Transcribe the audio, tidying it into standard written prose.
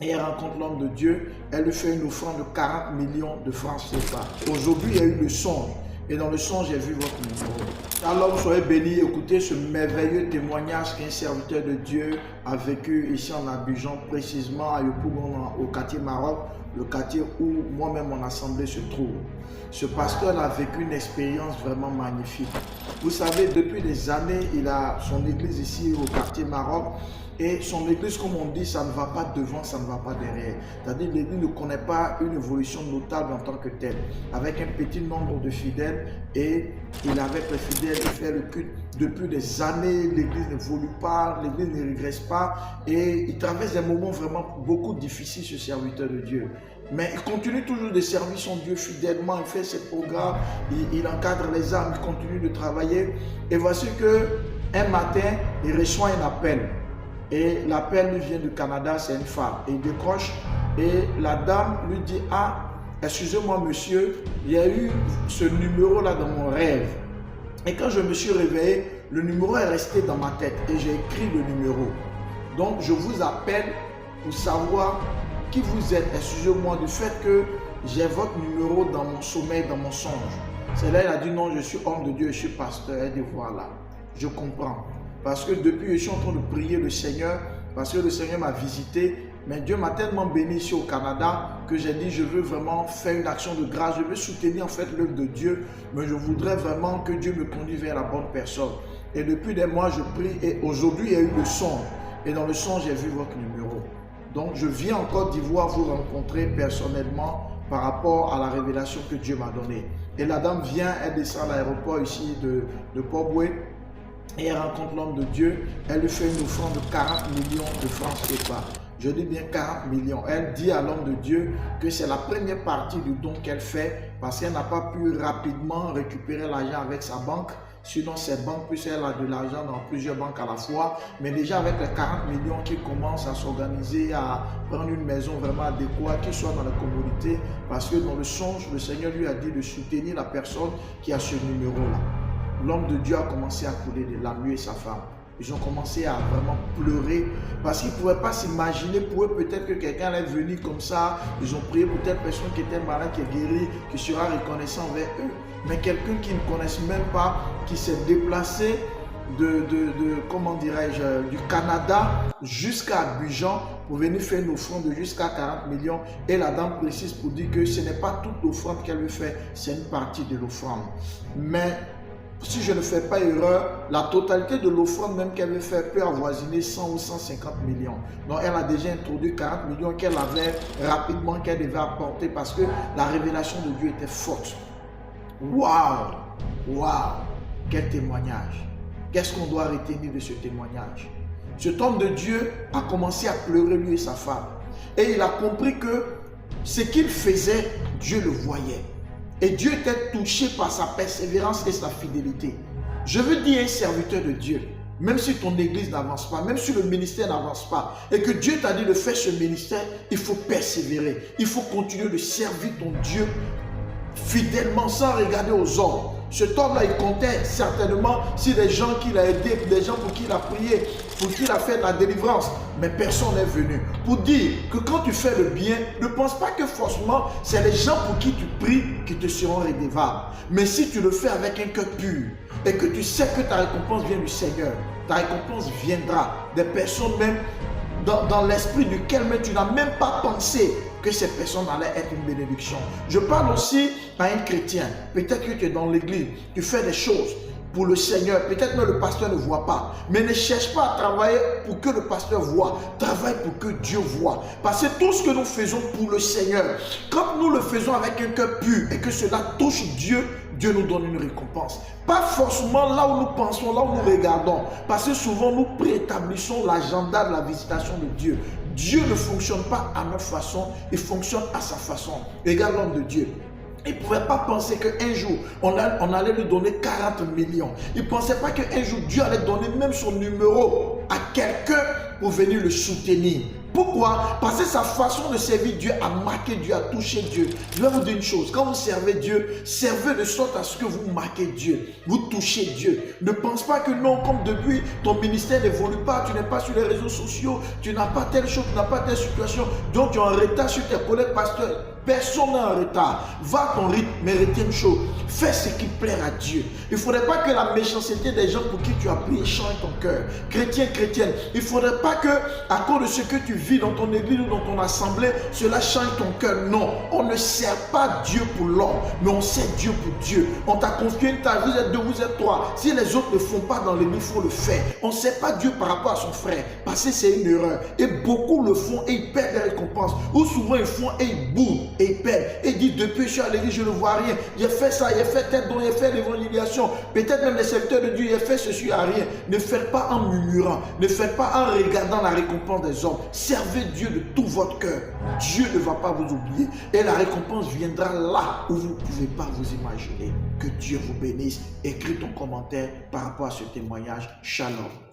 et elle rencontre l'homme de Dieu, elle lui fait une offrande de 40 millions de francs CFA. Aujourd'hui, il y a eu le songe. Et dans le songe, j'ai vu votre numéro. Alors, soyez bénis, écoutez ce merveilleux témoignage qu'un serviteur de Dieu a vécu ici en Abidjan, précisément à Yopougon, au quartier Maroc, le quartier où moi-même mon assemblée se trouve. Ce pasteur a vécu une expérience vraiment magnifique. Vous savez, depuis des années, il a son église ici au quartier Maroc. Et son église, comme on dit, ça ne va pas devant, ça ne va pas derrière. C'est-à-dire l'église ne connaît pas une évolution notable en tant que telle. Avec un petit nombre de fidèles, et il avec les fidèles, il fait le culte depuis des années. L'église n'évolue pas, l'église ne régresse pas. Et il traverse des moments vraiment beaucoup difficiles, ce serviteur de Dieu. Mais il continue toujours de servir son Dieu fidèlement, il fait ses programmes, il encadre les âmes, il continue de travailler. Et voici qu'un matin, il reçoit un appel. Et l'appel lui vient du Canada, c'est une femme. Et il décroche et la dame lui dit: ah, excusez-moi monsieur, il y a eu ce numéro-là dans mon rêve. Et quand je me suis réveillé, le numéro est resté dans ma tête et j'ai écrit le numéro. Donc je vous appelle pour savoir qui vous êtes. Excusez-moi du fait que j'ai votre numéro dans mon sommeil, dans mon songe. C'est là, il a dit: non, je suis homme de Dieu, je suis pasteur. Elle dit: voilà, je comprends. Parce que depuis, je suis en train de prier le Seigneur, parce que le Seigneur m'a visité. Mais Dieu m'a tellement béni ici au Canada que j'ai dit: je veux vraiment faire une action de grâce. Je veux soutenir en fait l'œuvre de Dieu, mais je voudrais vraiment que Dieu me conduise vers la bonne personne. Et depuis des mois, je prie et aujourd'hui, il y a eu le songe. Et dans le songe, j'ai vu votre numéro. Donc, je viens en Côte d'Ivoire vous rencontrer personnellement par rapport à la révélation que Dieu m'a donnée. Et la dame vient, elle descend à l'aéroport ici de Port-Boué. Et elle rencontre l'homme de Dieu, elle lui fait une offrande de 40 millions de francs CFA. Je dis bien 40 millions. Elle dit à l'homme de Dieu que c'est la première partie du don qu'elle fait parce qu'elle n'a pas pu rapidement récupérer l'argent avec sa banque. Sinon, ses banques, puisqu'elle a de l'argent dans plusieurs banques à la fois. Mais déjà avec les 40 millions qui commencent à s'organiser, à prendre une maison vraiment adéquate, qui soit dans la communauté. Parce que dans le songe, le Seigneur lui a dit de soutenir la personne qui a ce numéro-là. L'homme de Dieu a commencé à couler des larmes, lui et sa femme. Ils ont commencé à vraiment pleurer parce qu'ils ne pouvaient pas s'imaginer. Pour eux, peut-être que quelqu'un allait venir comme ça. Ils ont prié pour telle personne qui était malade, qui est guérie, qui sera reconnaissant envers eux. Mais quelqu'un qu'ils ne connaissent même pas, qui s'est déplacé comment dirais-je, du Canada jusqu'à Abidjan pour venir faire une offrande de jusqu'à 40 millions. Et la dame précise pour dire que ce n'est pas toute l'offrande qu'elle veut faire, c'est une partie de l'offrande. Mais si je ne fais pas erreur, la totalité de l'offrande même qu'elle veut faire peut avoisiner 100 ou 150 millions. Donc elle a déjà introduit 40 millions qu'elle avait rapidement, qu'elle devait apporter parce que la révélation de Dieu était forte. Waouh! Waouh! Quel témoignage! Qu'est-ce qu'on doit retenir de ce témoignage? Cet homme de Dieu a commencé à pleurer, lui et sa femme. Et il a compris que ce qu'il faisait, Dieu le voyait. Et Dieu était touché par sa persévérance et sa fidélité. Je veux dire à un serviteur de Dieu, même si ton église n'avance pas, même si le ministère n'avance pas, et que Dieu t'a dit de faire ce ministère, il faut persévérer. Il faut continuer de servir ton Dieu fidèlement sans regarder aux hommes. Cet homme-là, il comptait certainement si des gens qu'il a aidés, des gens pour qui il a prié, pour qui il a fait la délivrance. Mais personne n'est venu. Pour dire que quand tu fais le bien, ne pense pas que forcément c'est les gens pour qui tu pries qui te seront redevables. Mais si tu le fais avec un cœur pur et que tu sais que ta récompense vient du Seigneur, ta récompense viendra. Des personnes même dans l'esprit duquel même tu n'as même pas pensé que ces personnes allaient être une bénédiction. Je parle aussi à un chrétien. Peut-être que tu es dans l'église, tu fais des choses pour le Seigneur. Peut-être que le pasteur ne voit pas. Mais ne cherche pas à travailler pour que le pasteur voit. Travaille pour que Dieu voit. Parce que tout ce que nous faisons pour le Seigneur, quand nous le faisons avec un cœur pur et que cela touche Dieu, Dieu nous donne une récompense. Pas forcément là où nous pensons, là où nous regardons. Parce que souvent nous préétablissons l'agenda de la visitation de Dieu. Dieu ne fonctionne pas à notre façon, il fonctionne à sa façon. Regarde l'homme de Dieu. Il ne pouvait pas penser qu'un jour, on allait lui donner 40 millions. Il ne pensait pas qu'un jour, Dieu allait donner même son numéro à quelqu'un pour venir le soutenir. Pourquoi? Parce que sa façon de servir Dieu a marqué Dieu, a touché Dieu. Je vais vous dire une chose, quand vous servez Dieu, servez de sorte à ce que vous marquez Dieu, vous touchez Dieu. Ne pense pas que non, comme depuis ton ministère n'évolue pas, tu n'es pas sur les réseaux sociaux, tu n'as pas telle chose, tu n'as pas telle situation, donc tu es en retard sur tes collègues pasteurs. Personne n'est en retard. Va à ton rythme, mais retiens une chose. Fais ce qui plaît à Dieu. Il ne faudrait pas que la méchanceté des gens pour qui tu as prié change ton cœur. Chrétien, chrétienne, il ne faudrait pas que, à cause de ce que tu vis dans ton église ou dans ton assemblée, cela change ton cœur. Non, on ne sert pas Dieu pour l'homme, mais on sert Dieu pour Dieu. On t'a confié une tâche, vous êtes deux, vous êtes trois. Si les autres ne font pas dans l'église, il faut le faire. On ne sert pas Dieu par rapport à son frère, parce que c'est une erreur. Et beaucoup le font et ils perdent des récompenses. Ou souvent ils font et ils boudent. Et il perd. Et il dit, depuis je suis à l'église, je ne vois rien. J'ai fait ça, j'ai fait tel don, j'ai fait l'évangélisation. Peut-être même les serviteurs de Dieu, j'ai fait ceci à rien. Ne faites pas en murmurant. Ne faites pas en regardant la récompense des hommes. Servez Dieu de tout votre cœur. Dieu ne va pas vous oublier. Et la récompense viendra là où vous ne pouvez pas vous imaginer. Que Dieu vous bénisse. Écris ton commentaire par rapport à ce témoignage. Shalom.